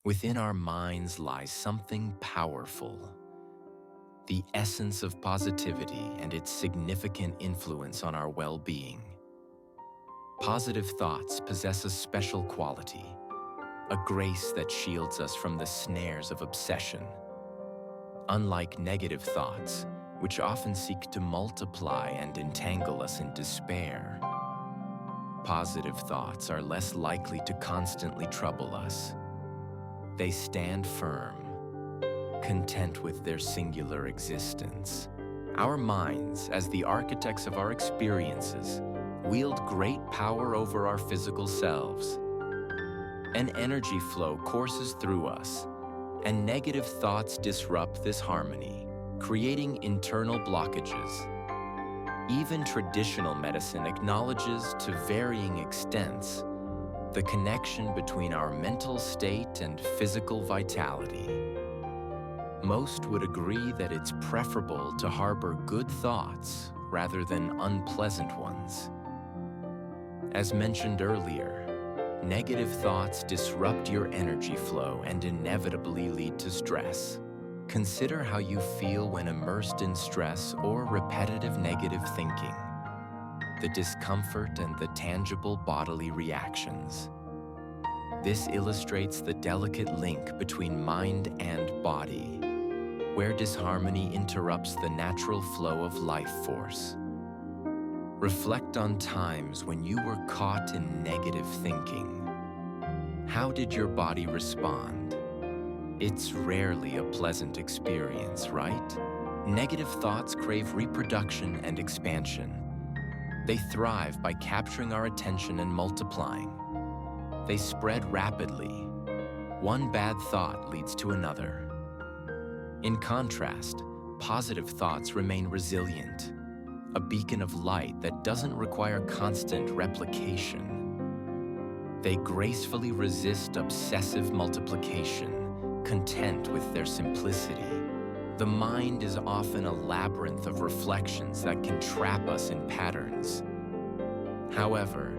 Within our minds lies something powerful, the essence of positivity and its significant influence on our well-being. Positive thoughts possess a special quality, a grace that shields us from the snares of obsession. Unlike negative thoughts, which often seek to multiply and entangle us in despair, positive thoughts are less likely to constantly trouble us. They stand firm, content with their singular existence. Our minds, as the architects of our experiences, wield great power over our physical selves. An energy flow courses through us, and negative thoughts disrupt this harmony, creating internal blockages. Even traditional medicine acknowledges, to varying extents, the connection between our mental state and physical vitality. Most would agree that it's preferable to harbor good thoughts rather than unpleasant ones. As mentioned earlier, negative thoughts disrupt your energy flow and inevitably lead to stress. Consider how you feel when immersed in stress or repetitive negative thinking, the discomfort and the tangible bodily reactions. This illustrates the delicate link between mind and body, where disharmony interrupts the natural flow of life force. Reflect on times when you were caught in negative thinking. How did your body respond? It's rarely a pleasant experience, right? Negative thoughts crave reproduction and expansion. They thrive by capturing our attention and multiplying. They spread rapidly. One bad thought leads to another. In contrast, positive thoughts remain resilient, a beacon of light that doesn't require constant replication. They gracefully resist obsessive multiplication, content with their simplicity. The mind is often a labyrinth of reflections that can trap us in patterns. However,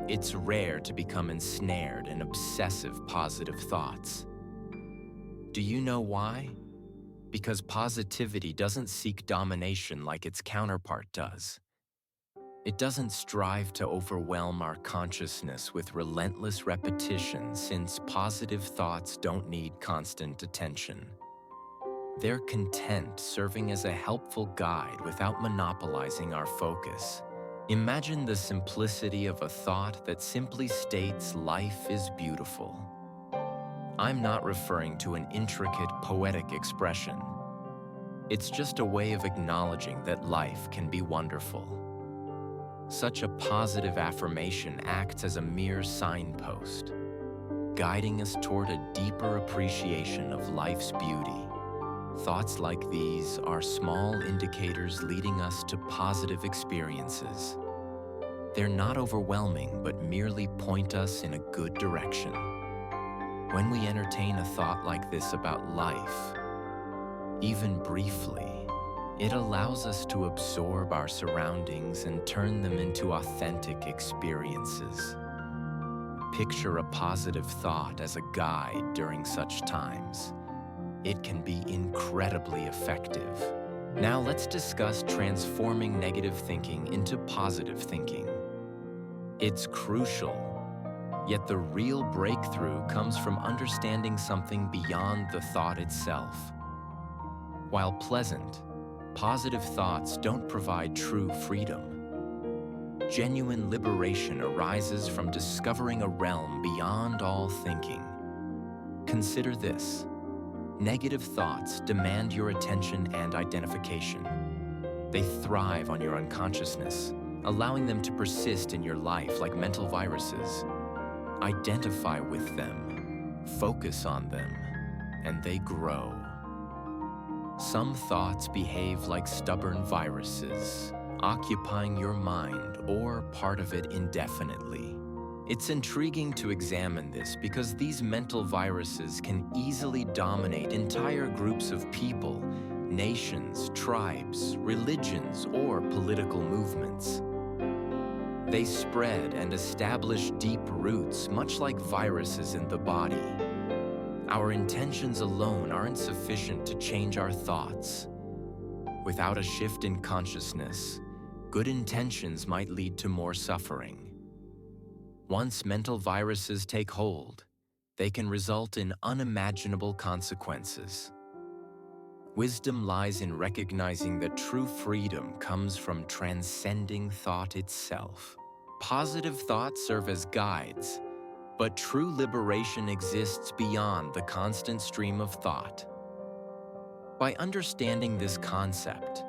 it's rare to become ensnared in obsessive positive thoughts. Do you know why? Because positivity doesn't seek domination like its counterpart does. It doesn't strive to overwhelm our consciousness with relentless repetition, since positive thoughts don't need constant attention. They're content serving as a helpful guide without monopolizing our focus. Imagine the simplicity of a thought that simply states life is beautiful. I'm not referring to an intricate, poetic expression. It's just a way of acknowledging that life can be wonderful. Such a positive affirmation acts as a mere signpost, guiding us toward a deeper appreciation of life's beauty. Thoughts like these are small indicators leading us to positive experiences. They're not overwhelming, but merely point us in a good direction. When we entertain a thought like this about life, even briefly, it allows us to absorb our surroundings and turn them into authentic experiences. Picture a positive thought as a guide during such times. It can be incredibly effective. Now let's discuss transforming negative thinking into positive thinking. It's crucial, yet the real breakthrough comes from understanding something beyond the thought itself. While pleasant, positive thoughts don't provide true freedom. Genuine liberation arises from discovering a realm beyond all thinking. Consider this. Negative thoughts demand your attention and identification. They thrive on your unconsciousness, allowing them to persist in your life like mental viruses. Identify with them, focus on them, and they grow. Some thoughts behave like stubborn viruses, occupying your mind or part of it indefinitely. It's intriguing to examine this because these mental viruses can easily dominate entire groups of people, nations, tribes, religions, or political movements. They spread and establish deep roots, much like viruses in the body. Our intentions alone aren't sufficient to change our thoughts. Without a shift in consciousness, good intentions might lead to more suffering. Once mental viruses take hold, they can result in unimaginable consequences. Wisdom lies in recognizing that true freedom comes from transcending thought itself. Positive thoughts serve as guides, but true liberation exists beyond the constant stream of thought. By understanding this concept,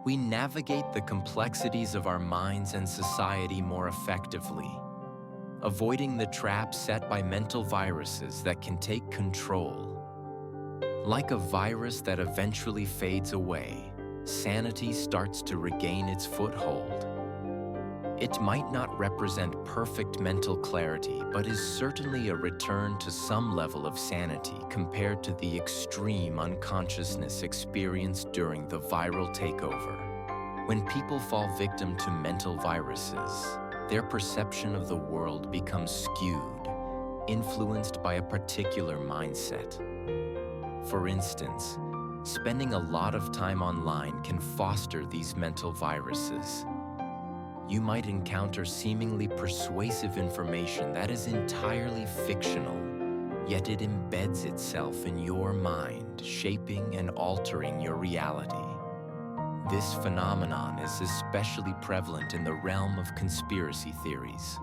we navigate the complexities of our minds and society more effectively, avoiding the traps set by mental viruses that can take control. Like a virus that eventually fades away, sanity starts to regain its foothold. It might not represent perfect mental clarity, but is certainly a return to some level of sanity compared to the extreme unconsciousness experienced during the viral takeover. When people fall victim to mental viruses, their perception of the world becomes skewed, influenced by a particular mindset. For instance, spending a lot of time online can foster these mental viruses. You might encounter seemingly persuasive information that is entirely fictional, yet it embeds itself in your mind, shaping and altering your reality. This phenomenon is especially prevalent in the realm of conspiracy theories.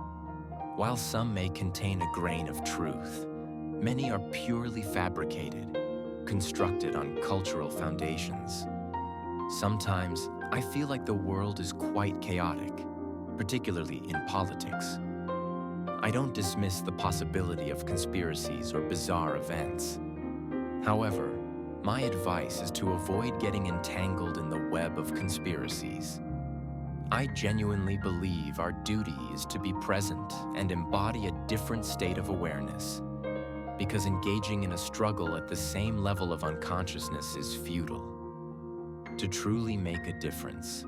While some may contain a grain of truth, many are purely fabricated, constructed on cultural foundations. Sometimes, I feel like the world is quite chaotic, particularly in politics. I don't dismiss the possibility of conspiracies or bizarre events. However, my advice is to avoid getting entangled in the web of conspiracies. I genuinely believe our duty is to be present and embody a different state of awareness, because engaging in a struggle at the same level of unconsciousness is futile. To truly make a difference,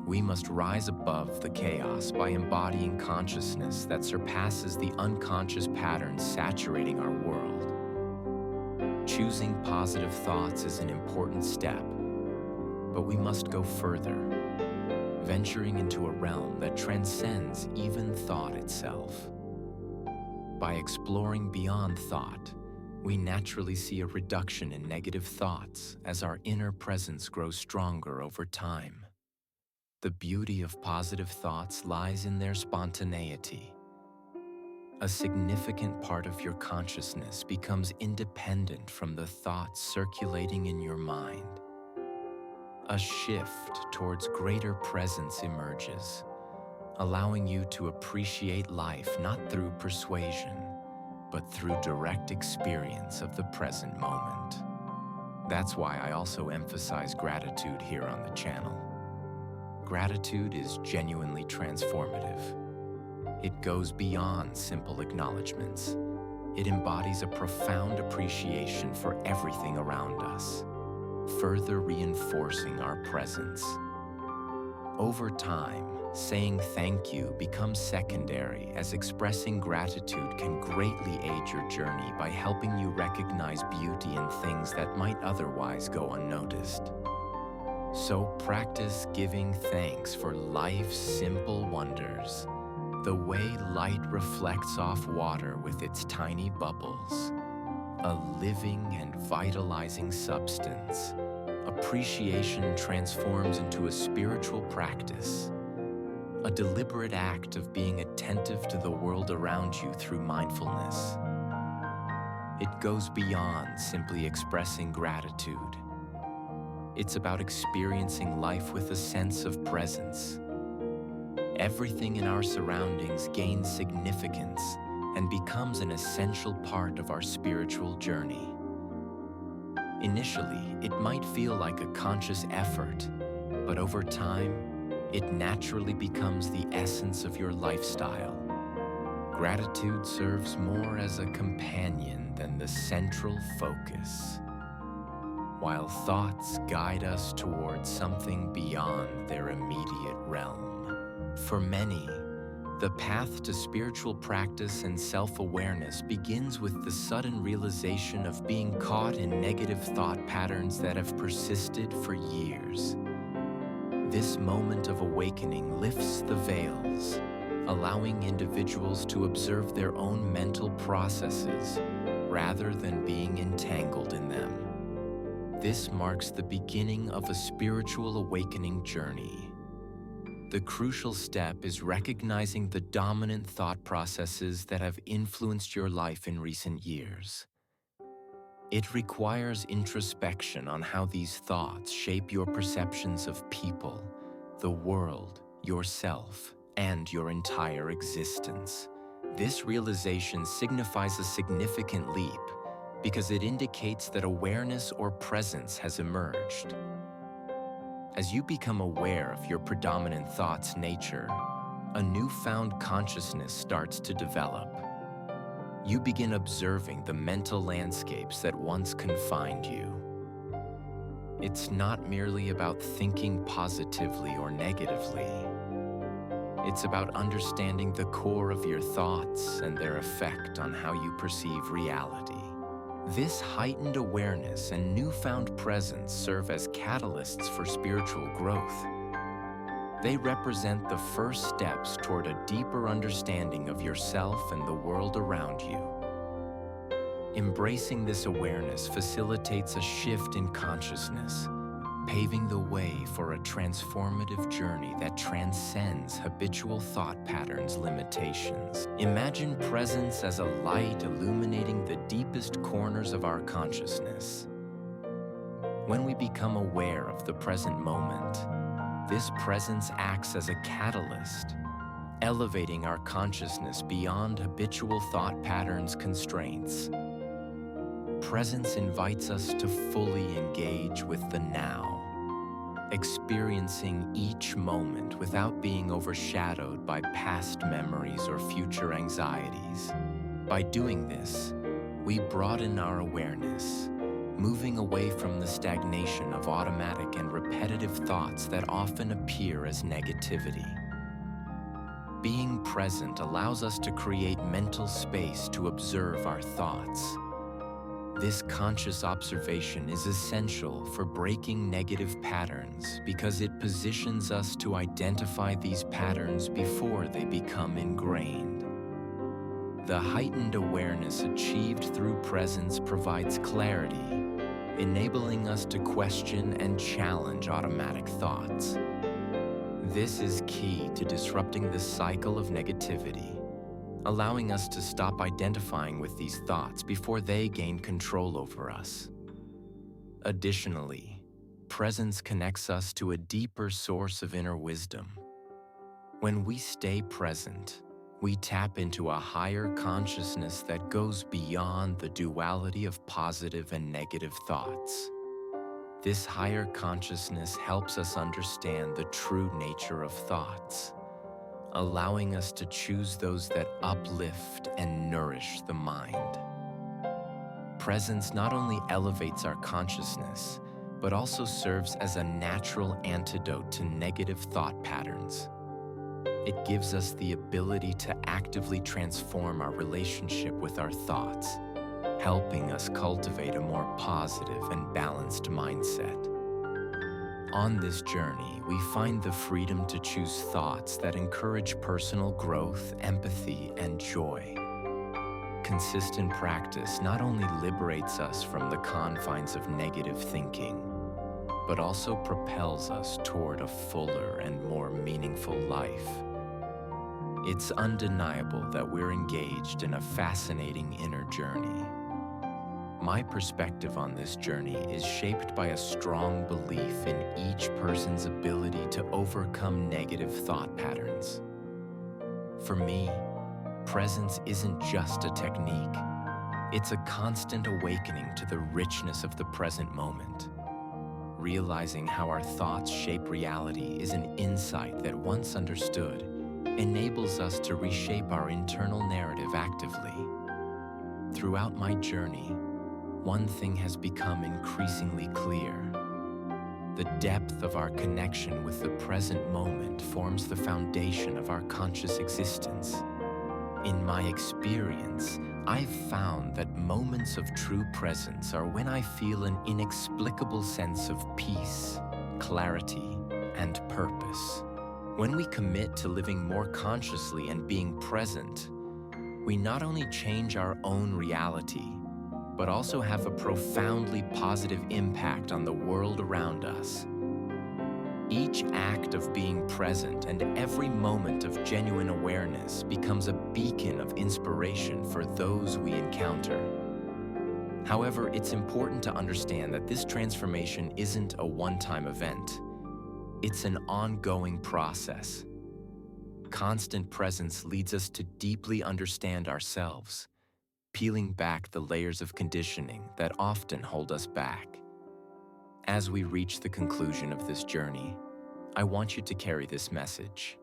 we must rise above the chaos by embodying consciousness that surpasses the unconscious patterns saturating our world. Choosing positive thoughts is an important step, but we must go further, venturing into a realm that transcends even thought itself. By exploring beyond thought, we naturally see a reduction in negative thoughts as our inner presence grows stronger over time. The beauty of positive thoughts lies in their spontaneity. A significant part of your consciousness becomes independent from the thoughts circulating in your mind. A shift towards greater presence emerges, allowing you to appreciate life not through persuasion, but through direct experience of the present moment. That's why I also emphasize gratitude here on the channel. Gratitude is genuinely transformative. It goes beyond simple acknowledgments. It embodies a profound appreciation for everything around us, further reinforcing our presence. Over time, saying thank you becomes secondary, as expressing gratitude can greatly aid your journey by helping you recognize beauty in things that might otherwise go unnoticed. So practice giving thanks for life's simple wonders, the way light reflects off water with its tiny bubbles, a living and vitalizing substance. Appreciation transforms into a spiritual practice, a deliberate act of being attentive to the world around you through mindfulness. It goes beyond simply expressing gratitude. It's about experiencing life with a sense of presence. Everything in our surroundings gains significance and becomes an essential part of our spiritual journey. Initially, it might feel like a conscious effort, but over time, it naturally becomes the essence of your lifestyle. Gratitude serves more as a companion than the central focus, while thoughts guide us towards something beyond their immediate realm. For many, The path to spiritual practice and self-awareness begins with the sudden realization of being caught in negative thought patterns that have persisted for years. This moment of awakening lifts the veils, allowing individuals to observe their own mental processes rather than being entangled in them. This marks the beginning of a spiritual awakening journey. The crucial step is recognizing the dominant thought processes that have influenced your life in recent years. It requires introspection on how these thoughts shape your perceptions of people, the world, yourself, and your entire existence. This realization signifies a significant leap because it indicates that awareness or presence has emerged. As you become aware of your predominant thought's nature, a newfound consciousness starts to develop. You begin observing the mental landscapes that once confined you. It's not merely about thinking positively or negatively. It's about understanding the core of your thoughts and their effect on how you perceive reality. This heightened awareness and newfound presence serve as catalysts for spiritual growth. They represent the first steps toward a deeper understanding of yourself and the world around you. Embracing this awareness facilitates a shift in consciousness, paving the way for a transformative journey that transcends habitual thought patterns' limitations. Imagine presence as a light illuminating the deepest corners of our consciousness. When we become aware of the present moment, this presence acts as a catalyst, elevating our consciousness beyond habitual thought patterns' constraints. Presence invites us to fully engage with the now, experiencing each moment without being overshadowed by past memories or future anxieties. By doing this, we broaden our awareness, moving away from the stagnation of automatic and repetitive thoughts that often appear as negativity. Being present allows us to create mental space to observe our thoughts. This conscious observation is essential for breaking negative patterns because it positions us to identify these patterns before they become ingrained. The heightened awareness achieved through presence provides clarity, enabling us to question and challenge automatic thoughts. This is key to disrupting the cycle of negativity, allowing us to stop identifying with these thoughts before they gain control over us. Additionally, presence connects us to a deeper source of inner wisdom. When we stay present, we tap into a higher consciousness that goes beyond the duality of positive and negative thoughts. This higher consciousness helps us understand the true nature of thoughts, allowing us to choose those that uplift and nourish the mind. Presence not only elevates our consciousness, but also serves as a natural antidote to negative thought patterns. It gives us the ability to actively transform our relationship with our thoughts, helping us cultivate a more positive and balanced mindset. On this journey, we find the freedom to choose thoughts that encourage personal growth, empathy, and joy. Consistent practice not only liberates us from the confines of negative thinking, but also propels us toward a fuller and more meaningful life. It's undeniable that we're engaged in a fascinating inner journey. My perspective on this journey is shaped by a strong belief in each person's ability to overcome negative thought patterns. For me, presence isn't just a technique. It's a constant awakening to the richness of the present moment. Realizing how our thoughts shape reality is an insight that, once understood, enables us to reshape our internal narrative actively. Throughout my journey, one thing has become increasingly clear. The depth of our connection with the present moment forms the foundation of our conscious existence. In my experience, I've found that moments of true presence are when I feel an inexplicable sense of peace, clarity, and purpose. When we commit to living more consciously and being present, we not only change our own reality, but also have a profoundly positive impact on the world around us. Each act of being present and every moment of genuine awareness becomes a beacon of inspiration for those we encounter. However, it's important to understand that this transformation isn't a one-time event. It's an ongoing process. Constant presence leads us to deeply understand ourselves, peeling back the layers of conditioning that often hold us back. As we reach the conclusion of this journey, I want you to carry this message.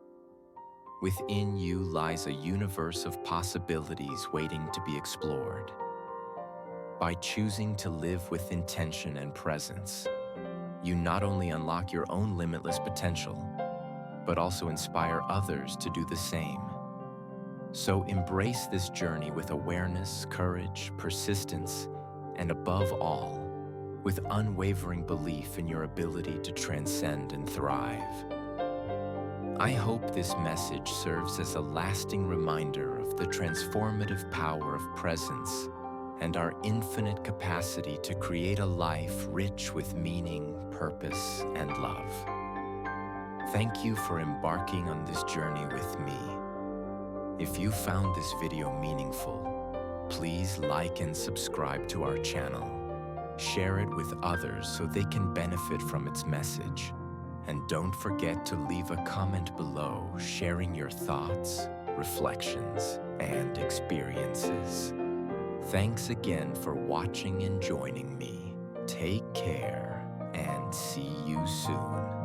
Within you lies a universe of possibilities waiting to be explored. By choosing to live with intention and presence, you not only unlock your own limitless potential, but also inspire others to do the same. So embrace this journey with awareness, courage, persistence, and above all, with unwavering belief in your ability to transcend and thrive. I hope this message serves as a lasting reminder of the transformative power of presence and our infinite capacity to create a life rich with meaning, purpose, and love. Thank you for embarking on this journey with me. If you found this video meaningful, please like and subscribe to our channel. Share it with others so they can benefit from its message. And don't forget to leave a comment below sharing your thoughts, reflections, and experiences. Thanks again for watching and joining me. Take care and see you soon.